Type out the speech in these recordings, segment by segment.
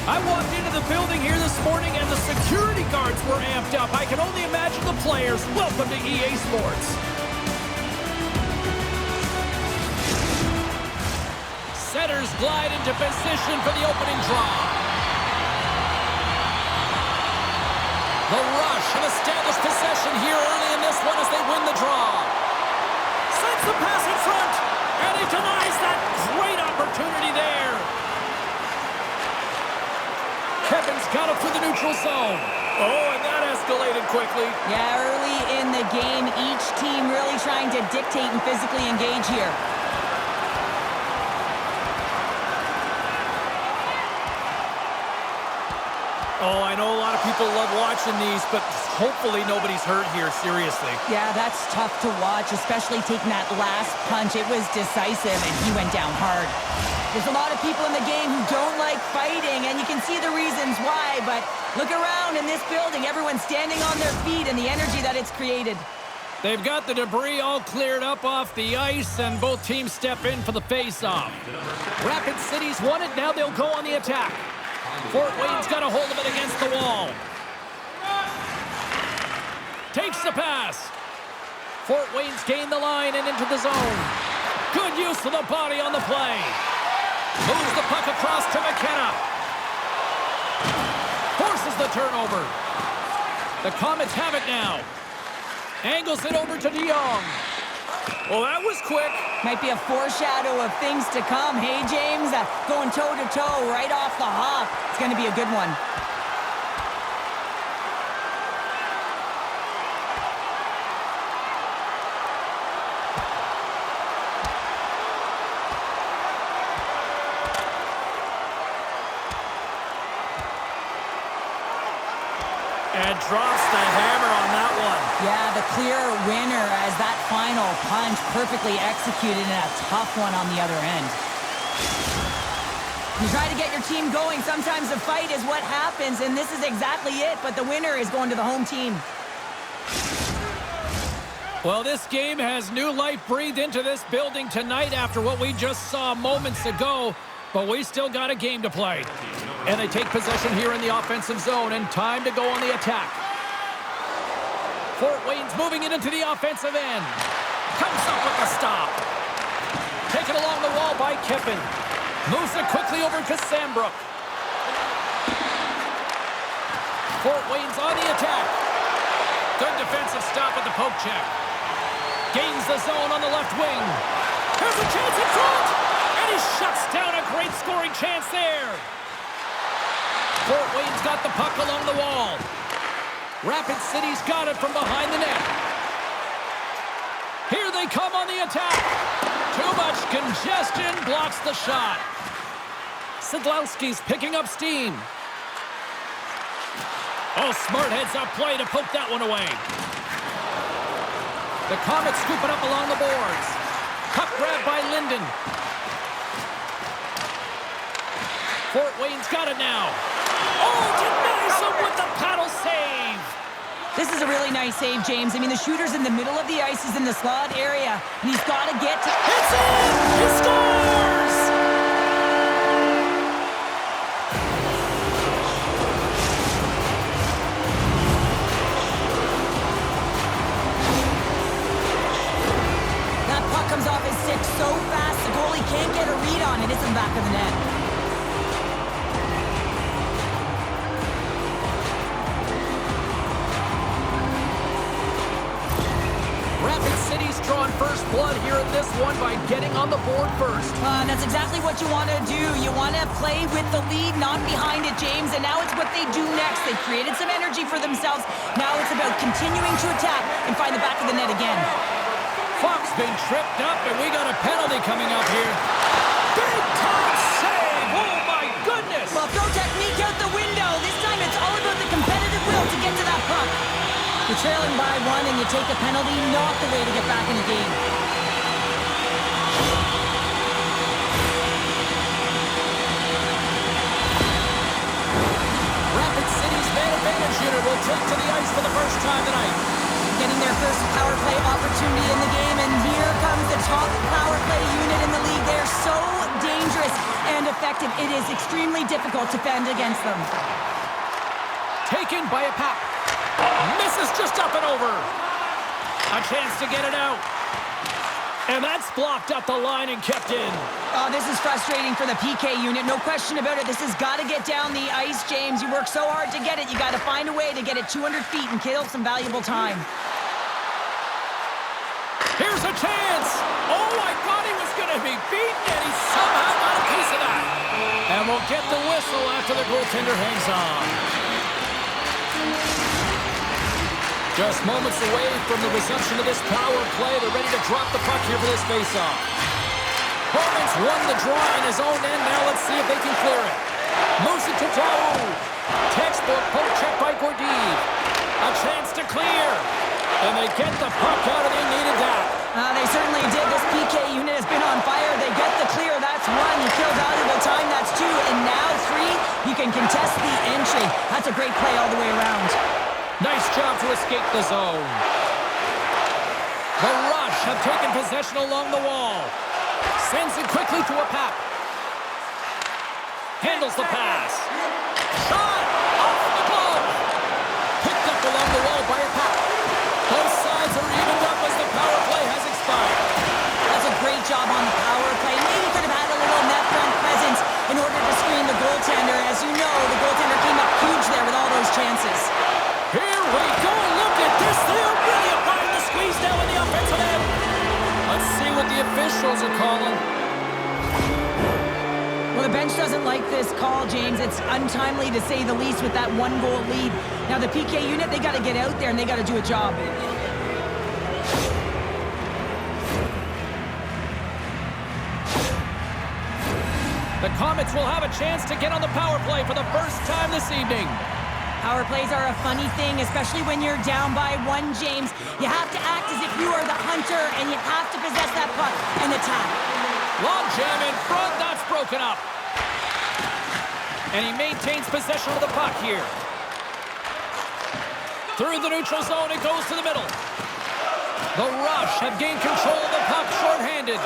I walked into the building here this morning and the security guards were amped up. I can only imagine the players. Welcome to EA Sports. Setters glide into position for the opening draw. The rush and established possession here early in this one as they win the draw. Sends the pass in front, and he denies that great opportunity there. Kevin's got it through the neutral zone. Oh, and that escalated quickly. Yeah, early in the game, each team really trying to dictate and physically engage here. Oh, I know a lot of people love watching these, but hopefully nobody's hurt here, seriously. Yeah, that's tough to watch, especially taking that last punch. It was decisive, and he went down hard. There's a lot of people in the game who don't like fighting, and you can see the reasons why, but look around in this building. Everyone's standing on their feet and the energy that it's created. They've got the debris all cleared up off the ice, and both teams step in for the face-off. Rapid City's won it. Now they'll go on the attack. Fort Wayne's got a hold of it against the wall. Takes the pass. Fort Wayne's gained the line and into the zone. Good use of the body on the play. Moves the puck across to McKenna. Forces the turnover. The Komets have it now. Angles it over to Jong. Well, that was quick. Might be a foreshadow of things to come. Hey, James, going toe-to-toe right off the hop. It's going to be a good one. And drops the hammer on that one. Yeah, the clear winner as that final punch perfectly executed and a tough one on the other end. You try to get your team going. Sometimes a fight is what happens, and this is exactly it, but the winner is going to the home team. Well, this game has new life breathed into this building tonight after what we just saw moments ago, but we still got a game to play. And they take possession here in the offensive zone, and time to go on the attack. Fort Wayne's moving it into the offensive end. Comes up with the stop. Taken along the wall by Kämpfen. Moves it quickly over to Sandbrook. Fort Wayne's on the attack. Good defensive stop at the poke check. Gains the zone on the left wing. Here's a chance in front! And he shuts down a great scoring chance there. Fort Wayne's got the puck along the wall. Rapid City's got it from behind the net. Here they come on the attack. Too much congestion blocks the shot. Sidlowski's picking up steam. Oh, smart heads-up play to poke that one away. The Komets scoop it up along the boards. Puck grab by Linden. Fort Wayne's got it now. Oh, denies him with the paddle save. This is a really nice save, James. I mean, the shooter's in the middle of the ice. He's in the slot area, and he's got to get to... It's in! He scores! That puck comes off his stick so fast, the goalie can't get a read on it. It's in the back of the net. Rapid City's drawn first blood here in this one by getting on the board first. That's exactly what you want to do. You want to play with the lead, not behind it, James. And now it's what they do next. They've created some energy for themselves. Now it's about continuing to attack and find the back of the net again. Focht's been tripped up, and we got a penalty coming up here. Big time save! Oh, my goodness! Well, throw technique out the window. This time it's all about the competitive will to get to that puck. You're trailing by one and you take a penalty, not the way to get back in the game. Rapid City's man advantage unit will take to the ice for the first time tonight. Getting their first power play opportunity in the game, and here comes the top power play unit in the league. They're so dangerous. and effective. It is extremely difficult to fend against them. Taken by Apap. Misses just up and over. A chance to get it out. And that's blocked up the line and kept in. Oh, this is frustrating for the PK unit. No question about it. This has got to get down the ice, James. You work so hard to get it. You got to find a way to get it 200 feet and kill some valuable time. Here's a chance. Oh, I thought he was going to be beaten, and he somehow got a piece of that. And we'll get the whistle after the goaltender hangs on. Just moments away from the resumption of this power play. They're ready to drop the puck here for this faceoff. Komets won the draw in his own end. Now let's see if they can clear it. Moves it to Tau. Textbook poke check by Gordeev. A chance to clear. And they get the puck out, and they needed that. They certainly did. This PK unit has been on fire. They get the clear. That's one. You kill valuable time. That's two. And now three. You can contest the entry. That's a great play all the way around. Nice job to escape the zone. The Rush have taken possession along the wall. Sends it quickly to Apap. Handles the pass. Shot! Off the glove! Picked up along the wall by Apap. Both sides are evened up as the power play has expired. That's a great job on the power play. Maybe could have had a little net front presence in order to screen the goaltender. As you know, the goaltender came up huge there with all those chances. Here we go. Look at this. They're really applying the squeeze now in the offensive end. Let's see what the officials are calling. Well, the bench doesn't like this call, James. It's untimely to say the least with that one-goal lead. Now, the PK unit, they got to get out there and they got to do a job. The Komets will have a chance to get on the power play for the first time this evening. Power plays are a funny thing, especially when you're down by one, James. You have to act as if you are the hunter, and you have to possess that puck and attack. Long jam in front, that's broken up. And he maintains possession of the puck here. Through the neutral zone, it goes to the middle. The Rush have gained control of the puck shorthanded.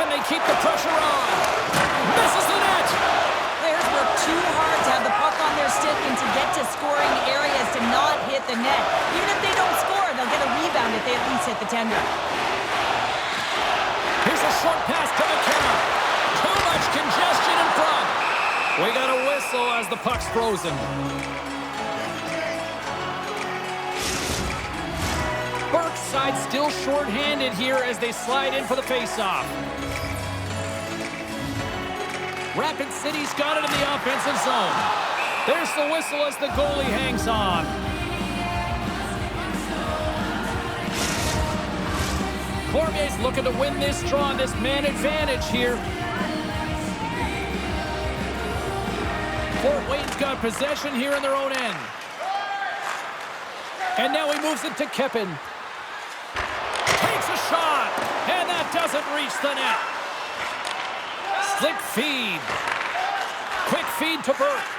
And they keep the pressure on. Misses the net. Players work too hard to have the puck on their stick and to get to scoring areas to not hit the net. Even if they don't score, they'll get a rebound if they at least hit the tender. Here's a short pass to McKenna. Too much congestion in front. We got a whistle as the puck's frozen. Burke's side still short-handed here as they slide in for the face-off. Rapid City's got it in the offensive zone. There's the whistle as the goalie hangs on. Cormier's looking to win this draw on this man advantage here. Fort Wayne's got possession here in their own end. And now he moves it to Kämpfen. Takes a shot, and that doesn't reach the net. Slick feed. Quick feed to Burke.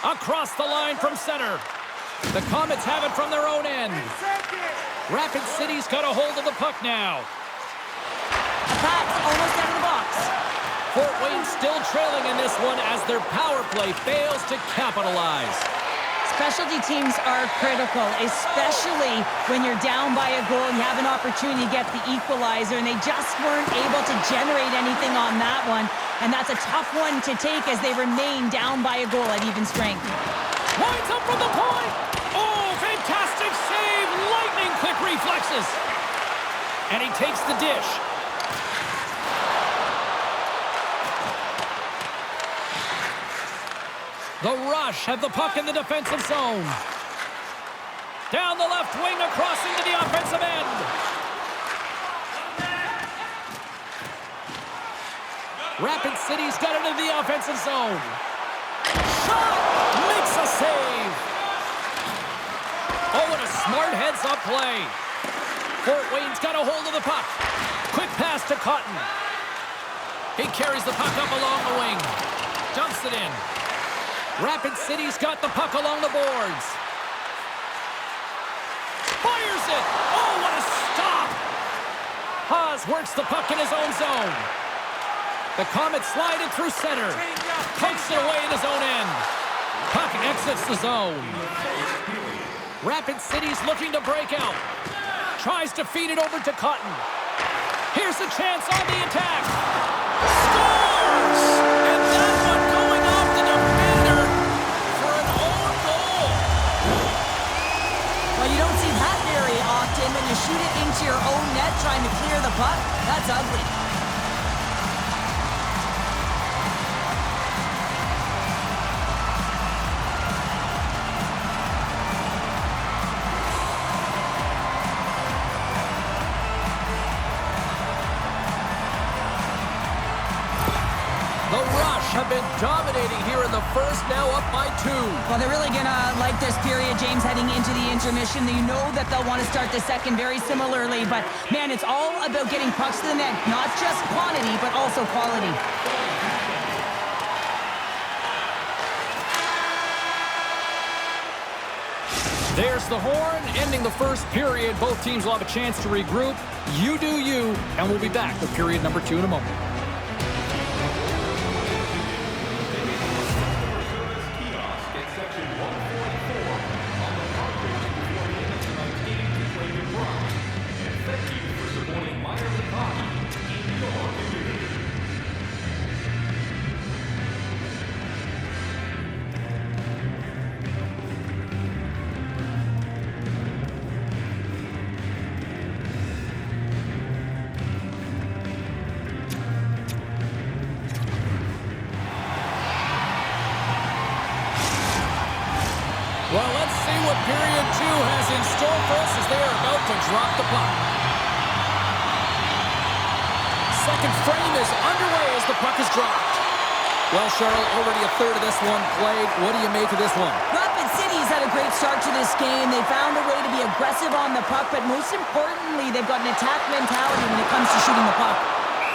Across the line from center. The Komets have it from their own end. Rapid City's got a hold of the puck now. Apap's almost out of the box. Fort Wayne still trailing in this one as their power play fails to capitalize. Specialty teams are critical, especially when you're down by a goal and you have an opportunity to get the equalizer, and they just weren't able to generate anything on that one. And that's a tough one to take as they remain down by a goal at even strength. Winds up from the point. Oh, fantastic save. Lightning quick reflexes. And he takes the dish. The Rush have the puck in the defensive zone. Down the left wing, across into the offensive end. Rapid City's got it into the offensive zone. Shot! Makes a save. Oh, what a smart heads-up play. Fort Wayne's got a hold of the puck. Quick pass to Cotton. He carries the puck up along the wing. Dumps it in. Rapid City's got the puck along the boards. Fires it! Oh, what a stop! Haas works the puck in his own zone. The Komets slide it through center. Pokes it away in his own end. Puck exits the zone. Rapid City's looking to break out. Tries to feed it over to Cotton. Here's a chance on the attack. Scores! And that one going off the defender for an own goal. Well, you don't see that very often when you shoot it into your own net trying to clear the puck. That's ugly. Have been dominating here in the first, now up by 2. Well, they're really going to like this period, James, heading into the intermission. You know that they'll want to start the second very similarly, but, man, it's all about getting pucks to the net. Not just quantity, but also quality. There's the horn, ending the first period. Both teams will have a chance to regroup. You do you, and we'll be back with period number 2 in a moment. Well, let's see what period 2 has in store for us as they are about to drop the puck. Second frame is underway as the puck is dropped. Well, Cheryl, already a third of this one played. What do you make of this one? Rapid City's had a great start to this game. They found a way to be aggressive on the puck, but most importantly, they've got an attack mentality when it comes to shooting the puck.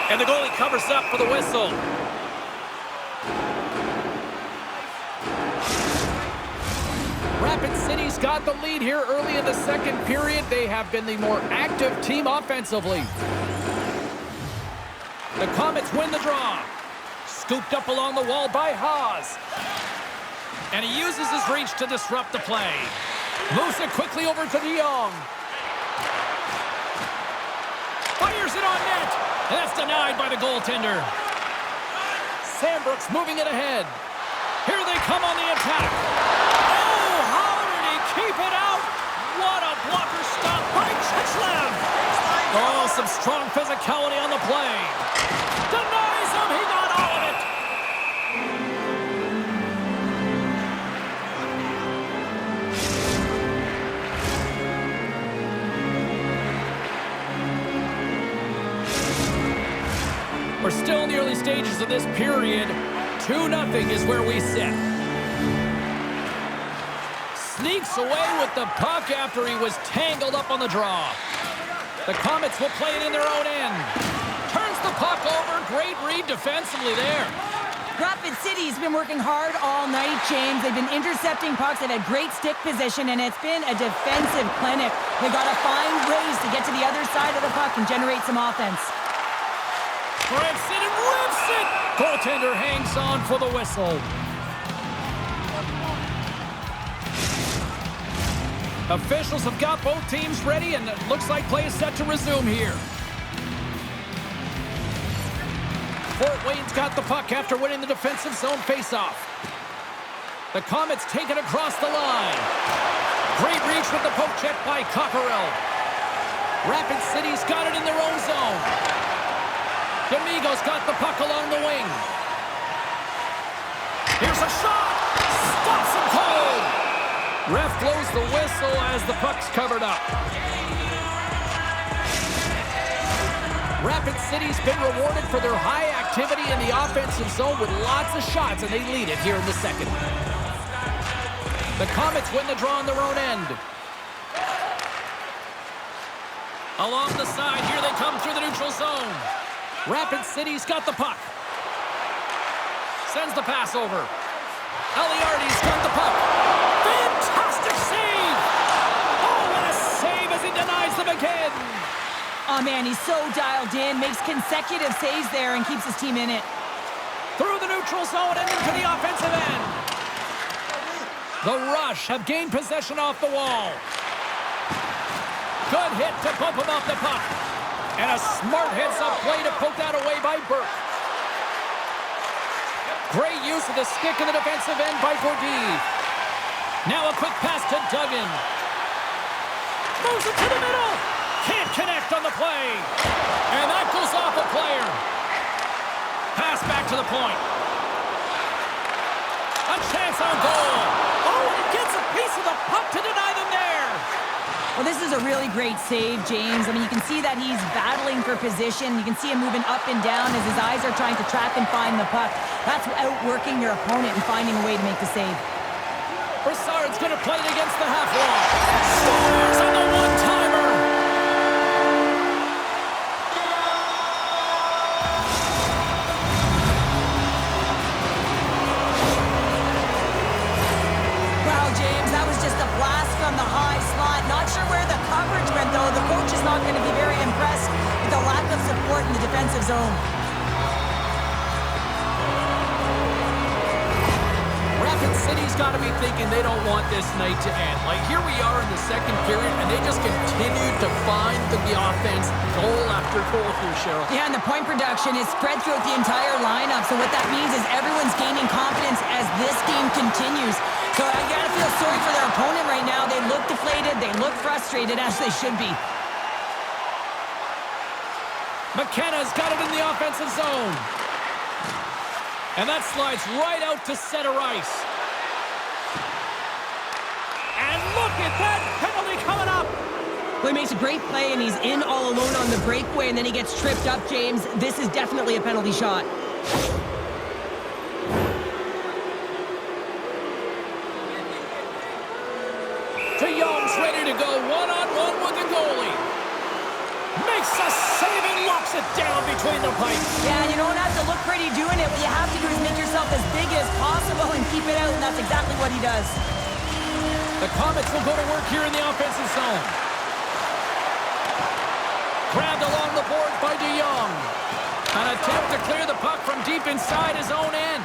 And the goalie covers up for the whistle. Rapid City's got the lead here early in the second period. They have been the more active team offensively. The Komets win the draw. Scooped up along the wall by Haas. And he uses his reach to disrupt the play. Luce quickly over to Jong. Fires it on net. And that's denied by the goaltender. Sandbrook's moving it ahead. Here they come on the attack. Oh, how did he keep it out? What a blocker stop by Chechelev. Oh, some strong physicality on the play. Denies him. He got all of it. We're still in the early stages of this period. 2-0 is where we sit. Sneaks away with the puck after he was tangled up on the draw. The Komets will play it in their own end. Turns the puck over. Great read defensively there. Rapid City's been working hard all night, James. They've been intercepting pucks. They've had great stick position, and it's been a defensive clinic. They got to find ways to get to the other side of the puck and generate some offense. Grips it and rips it. Goaltender hangs on for the whistle. Officials have got both teams ready, and it looks like play is set to resume here. Fort Wayne's got the puck after winning the defensive zone faceoff. The Komets take it across the line. Great reach with the poke check by Corcoran. Rapid City's got it in their own zone. D'Amigo's got the puck along the wing. Here's a shot. Stops him cold. Ref blows the whistle as the puck's covered up. Rapid City's been rewarded for their high activity in the offensive zone with lots of shots, and they lead it here in the second. The Komets win the draw on their own end. Along the side, here they come through the neutral zone. Rapid City's got the puck. Sends the pass over. Aliardi's got the puck. Fantastic save! Oh, what a save as he denies them again! Oh, man, he's so dialed in, makes consecutive saves there and keeps his team in it. Through the neutral zone and into the offensive end. The Rush have gained possession off the wall. Good hit to bump him off the puck. And a smart heads-up play to poke that away by Burke. Great use of the stick in the defensive end by Goalies. Now a quick pass to Dugan. Moves it to the middle. Can't connect on the play. And that goes off a player. Pass back to the point. A chance on goal. Oh, and it gets a piece of the puck to deny them there. Well, this is a really great save, James. I mean, you can see that he's battling for position. You can see him moving up and down as his eyes are trying to track and find the puck. That's outworking your opponent and finding a way to make the save. Brassard's going to play it against the half wall. Scores on the one-timer. Wow, James, that was just a blast from the high slot. Not sure where the coverage went, though. The coach is not going to be very impressed with the lack of support in the defensive zone. Rapid City's got to be thinking they don't want this night to end. Like, here we are in the second period, and they just continue to find the offense goal after goal here, Cheryl. Yeah, and the point production is spread throughout the entire lineup. So what that means is everyone's gaining confidence as this game continues. So I got to feel sorry for their opponent right now. They look deflated. They look frustrated, as they should be. McKenna's got it in the offensive zone. And that slides right out to center ice. And look at that penalty coming up. Well, he makes a great play, and he's in all alone on the breakaway, and then he gets tripped up, James. This is definitely a penalty shot. To Young's ready to go one-on-one with the goalie. Makes a save and locks it down between the pipes. Yeah, you don't have to look pretty doing it. What you have to do is make yourself as big as possible and keep it out, and that's exactly what he does. The Komets will go to work here in the offensive zone. Grabbed along the boards by Jong. An attempt to clear the puck from deep inside his own end.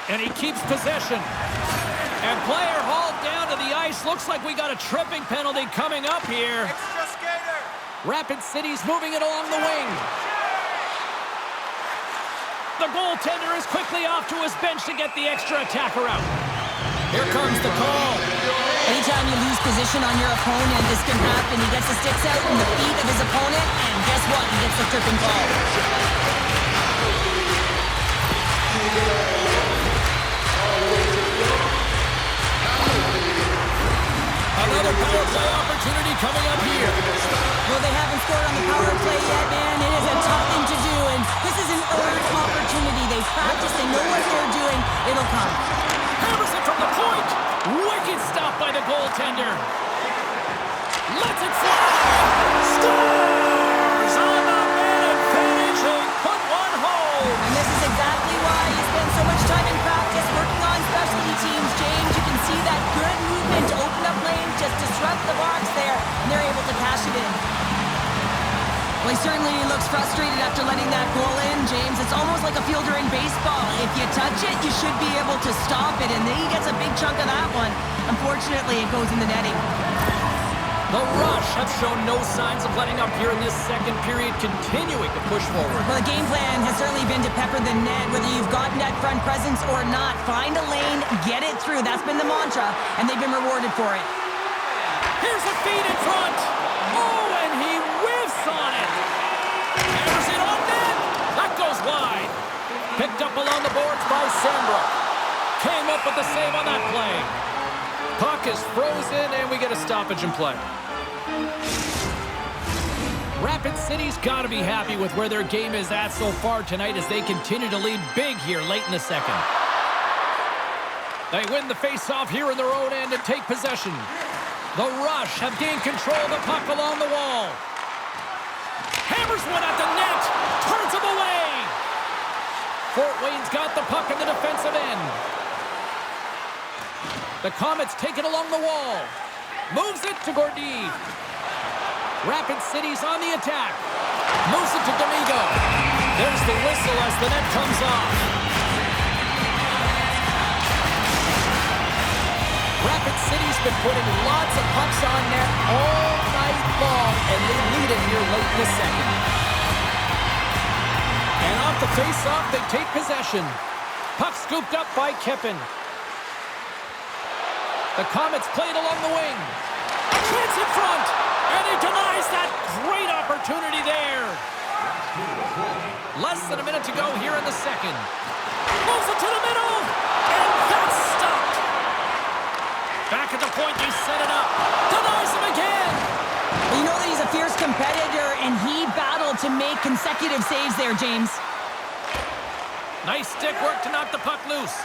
And he keeps possession. And player hauled down to the ice. Looks like we got a tripping penalty coming up here. Extra skater. Rapid City's moving it along the wing. The goaltender is quickly off to his bench to get the extra attacker out. Here comes the call. Anytime you lose position on your opponent, this can happen. He gets the sticks out in the feet of his opponent, and guess what? He gets the tripping call. Another power play opportunity coming up here. Well, they haven't scored on the power play yet, man. It is a tough thing to do, and this is an earned opportunity. They practice, they know what they're doing. It'll come. Hammers it from the point. Wicked stop by the goaltender. Lets it fly. Scores on the minute finish and put one home. And this is exactly why you spend so much time in practice working on specialty teams, James. You can see that good movement to open up lanes, just disrupt the box there, and they're able to cash it in. Well, he certainly looks frustrated after letting that goal in, James. It's almost like a fielder in baseball. If you touch it, you should be able to stop it, and then he gets a big chunk of that one. Unfortunately, it goes in the netting. The Rush have shown no signs of letting up here in this second period, continuing to push forward. Well, the game plan has certainly been to pepper the net, whether you've got net front presence or not. Find a lane, get it through. That's been the mantra, and they've been rewarded for it. Here's a feed in front. Oh, and he whiffs on it. Hammers it on net. That goes wide. Picked up along the boards by Sambro. Came up with the save on that play. Puck is frozen, and we get a stoppage in play. Rapid City's got to be happy with where their game is at so far tonight as they continue to lead big here late in the second. They win the face-off here in their own end and take possession. The Rush have gained control of the puck along the wall. Hammers one at the net. Turns him away. Fort Wayne's got the puck in the defensive end. The Komets take it along the wall. Moves it to Goalies. Rapid City's on the attack. Moves it to Domingo. There's the whistle as the net comes off. Rapid City's been putting lots of pucks on net all night long, and they lead it here late in the second. And off the face-off, they take possession. Puck scooped up by Kämpfen. The Komets played along the wing. A chance in front, and he denies that great opportunity there. Less than a minute to go here in the second. Moves it to the middle, and that's stopped. Back at the point, they set it up. Denies him again. Well, you know that he's a fierce competitor, and he battled to make consecutive saves there, James. Nice stick work to knock the puck loose.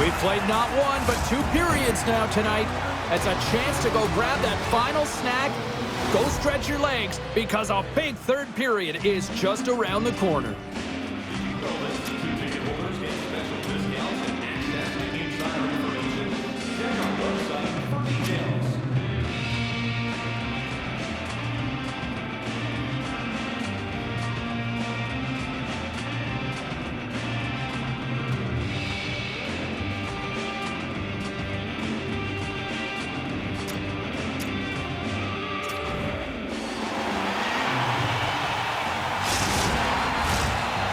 We've played not one, but 2 periods now tonight. It's a chance to go grab that final snack. Go stretch your legs, because a big third period is just around the corner.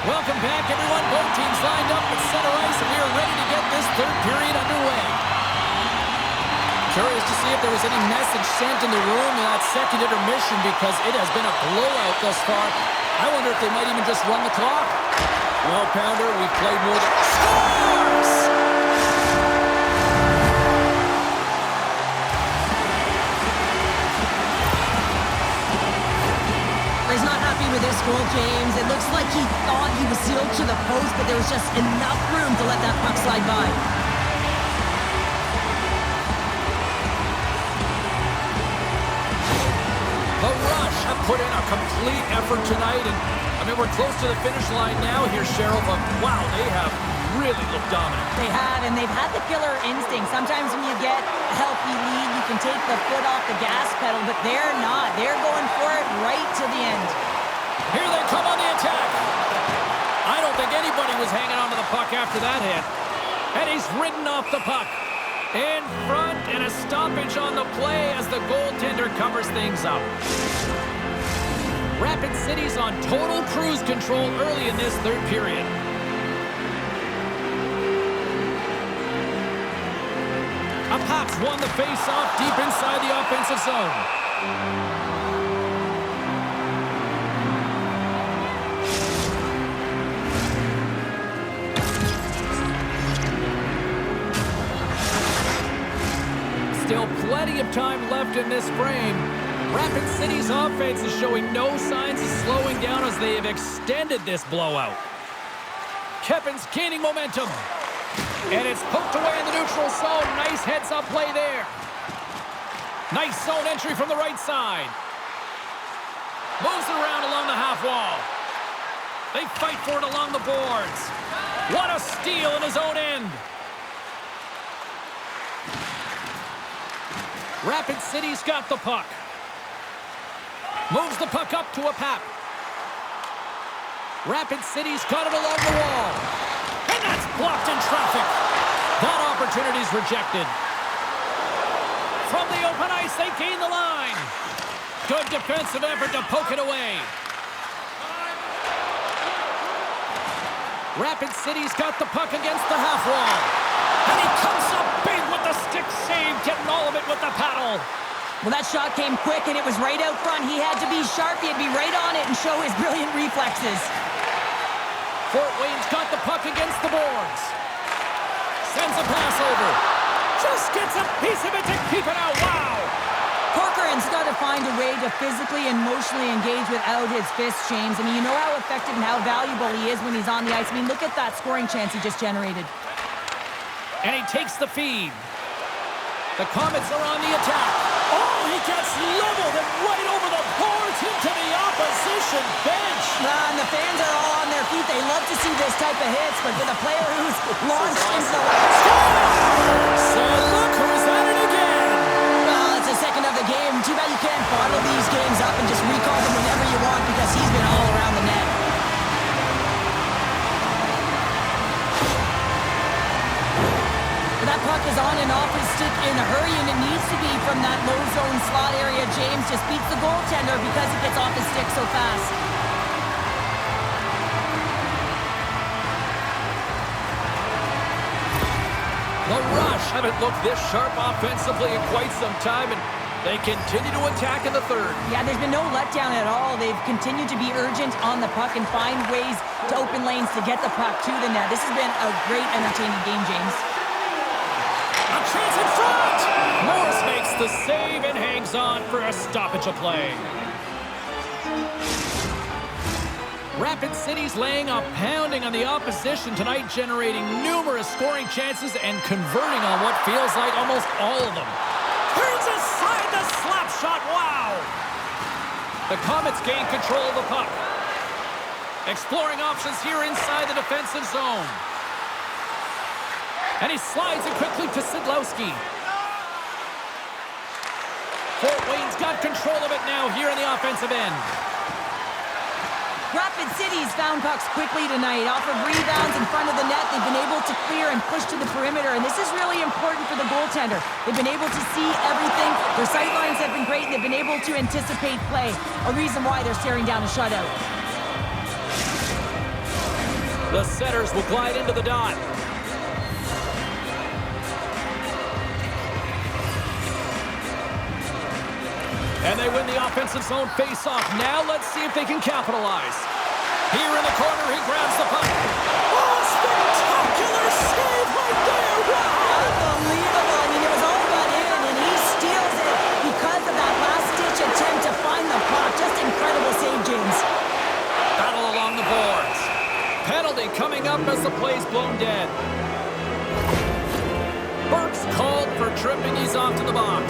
Welcome back, everyone. Both teams lined up at center ice, and we are ready to get this third period underway. Curious to see if there was any message sent in the room in that second intermission, because it has been a blowout thus far. I wonder if they might even just run the clock. Well, Pounder, we've played more than... Scores! He's not happy with this goal, James. It looks like he thought he was sealed to the post, but there was just enough room to let that puck slide by. The Rush have put in a complete effort tonight, and I mean, we're close to the finish line now here, Cheryl, but wow, they have really looked dominant. They have, and they've had the killer instinct. Sometimes when you get a healthy lead, you can take the foot off the gas pedal, but they're not. They're going for it right to the end. Here they come on the attack. I don't think anybody was hanging on to the puck after that hit. And he's ridden off the puck. In front, and a stoppage on the play as the goaltender covers things up. Rapid City's on total cruise control early in this third period. Apap's won the face-off deep inside the offensive zone. Still plenty of time left in this frame. Rapid City's offense is showing no signs of slowing down as they have extended this blowout. Kämpfen's gaining momentum. And it's poked away in the neutral zone. Nice heads-up play there. Nice zone entry from the right side. Moves it around along the half wall. They fight for it along the boards. What a steal in his own end. Rapid City's got the puck. Moves the puck up to Apap. Rapid City's got it along the wall. And that's blocked in traffic. That opportunity's rejected. From the open ice, they gain the line. Good defensive effort to poke it away. Rapid City's got the puck against the half wall. And he comes up big with the stick save, getting all of it with the paddle. Well, that shot came quick, and it was right out front. He had to be sharp. He had to be right on it and show his brilliant reflexes. Fort Wayne's got the puck against the boards. Sends a pass over. Just gets a piece of it to keep it out. Wow! Corcoran's got to find a way to physically and emotionally engage without his fists, James. I mean, you know how effective and how valuable he is when he's on the ice. I mean, look at that scoring chance he just generated. And he takes the feed. The Komets are on the attack. Oh, he gets leveled and right over the boards into the opposition bench. And the fans are all on their feet. They love to see this type of hits, but for the player who's launched into the... So look who's at it again. Well, it's the second of the game. Too bad you can't slot area, James just beats the goaltender because it gets off his stick so fast. The Rush haven't looked this sharp offensively in quite some time, and they continue to attack in the third. Yeah, there's been no letdown at all. They've continued to be urgent on the puck and find ways to open lanes to get the puck to the net. This has been a great, entertaining game, James. A chance in front! Morris makes the save and hangs on for a stoppage of play. Rapid City's laying a pounding on the opposition tonight, generating numerous scoring chances and converting on what feels like almost all of them. Turns aside the slap shot, wow! The Komets gain control of the puck. Exploring options here inside the defensive zone. And he slides it quickly to Sidlowski. Fort Wayne's got control of it now here in the offensive end. Rapid City's found pucks quickly tonight. Off of rebounds in front of the net, they've been able to clear and push to the perimeter, and this is really important for the goaltender. They've been able to see everything. Their sight lines have been great, and they've been able to anticipate play. A reason why they're staring down a shutout. The setters will glide into the dot. And they win the offensive zone face-off. Now let's see if they can capitalize. Here in the corner, he grabs the puck. Oh, spectacular save right there! Wow! Unbelievable. I mean, it was all but in, and he steals it because of that last-ditch attempt to find the puck. Just incredible save, James. Battle along the boards. Penalty coming up as the play's blown dead. Burke's called for tripping. He's off to the box.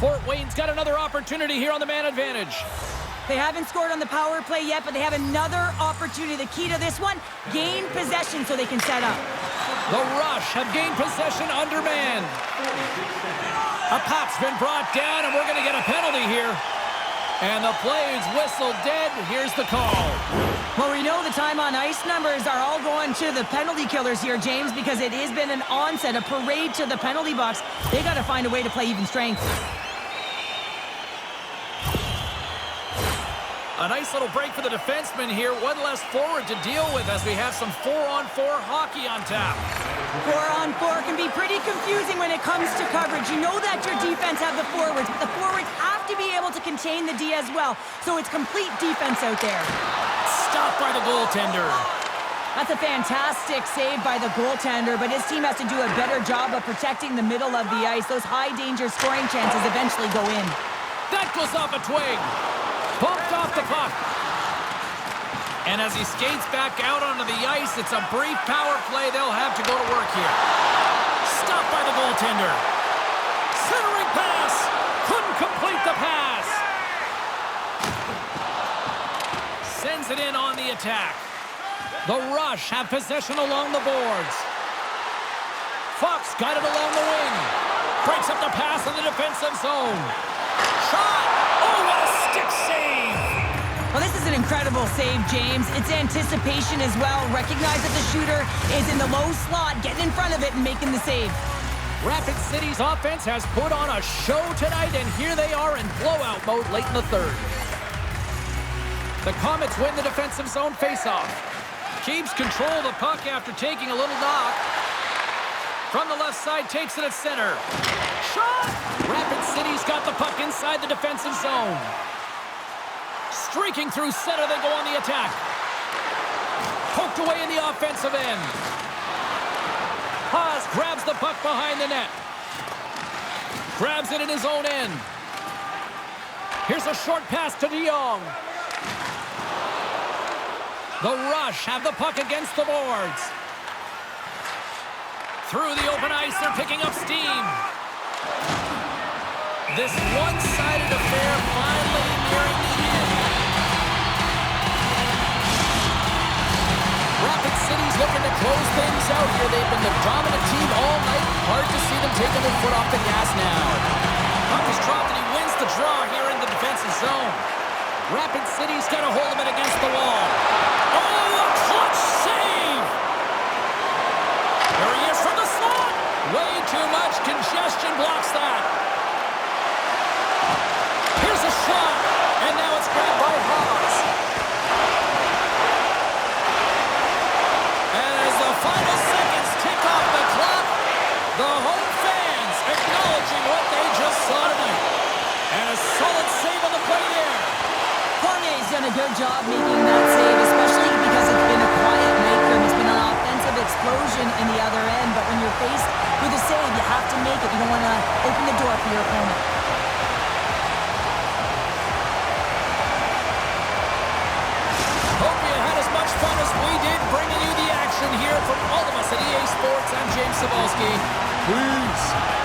Fort Wayne's got another opportunity here on the man advantage. They haven't scored on the power play yet, but they have another opportunity. The key to this one, gain possession so they can set up. The Rush have gained possession under man. Apap's been brought down, and we're going to get a penalty here. And the play is whistled dead. Here's the call. Well, we know the time on ice numbers are all going to the penalty killers here, James, because it has been an onset, a parade to the penalty box. They got to find a way to play even strength. A nice little break for the defenseman here. One less forward to deal with as we have some 4-on-4 hockey on tap. 4-on-4 can be pretty confusing when it comes to coverage. You know that your defense have the forwards, but the forwards have to be able to contain the D as well. So it's complete defense out there. Stopped by the goaltender. That's a fantastic save by the goaltender, but his team has to do a better job of protecting the middle of the ice. Those high-danger scoring chances eventually go in. That goes off a twig. Bumped off the puck. And as he skates back out onto the ice, it's a brief power play. They'll have to go to work here. Stopped by the goaltender. Centering pass. Couldn't complete the pass. Sends it in on the attack. The Rush have possession along the boards. Focht got it along the wing. Breaks up the pass in the defensive zone. Shot! Oh, what a stick save! Well, this is an incredible save, James. It's anticipation as well. Recognize that the shooter is in the low slot, getting in front of it and making the save. Rapid City's offense has put on a show tonight, and here they are in blowout mode late in the third. The Komets win the defensive zone faceoff. Keeps control of the puck after taking a little knock. From the left side, takes it at center. Shot! Rapid City's got the puck inside the defensive zone. Streaking through center, they go on the attack. Poked away in the offensive end. Haas grabs the puck behind the net. Grabs it in his own end. Here's a short pass to Jong. The Rush have the puck against the boards. Through the open ice, they're picking up steam. This one-sided affair finally nearing the end. Rapid City's looking to close things out here. They've been the dominant team all night. Hard to see them taking their foot off the gas now. Puck is dropped and he wins the draw here in the defensive zone. Rapid City's got a hold of it against the wall. Oh, a clutch save! There he is from the slot! Way too much congestion blocks that. Here's a shot, and now it's grabbed by Haas. And as the final seconds tick off the clock, the home fans acknowledging what they just saw tonight. And a solid save on the play there. Cormier's done a good job making that save, especially because it's been a quiet night for him. It's been an offensive explosion in the other end, but when you're faced with a save, you have to make it. You don't want to open the door for your opponent. Hope you had as much fun as we did bringing you the action here from all of us at EA Sports. I'm James Cebulski. Peace.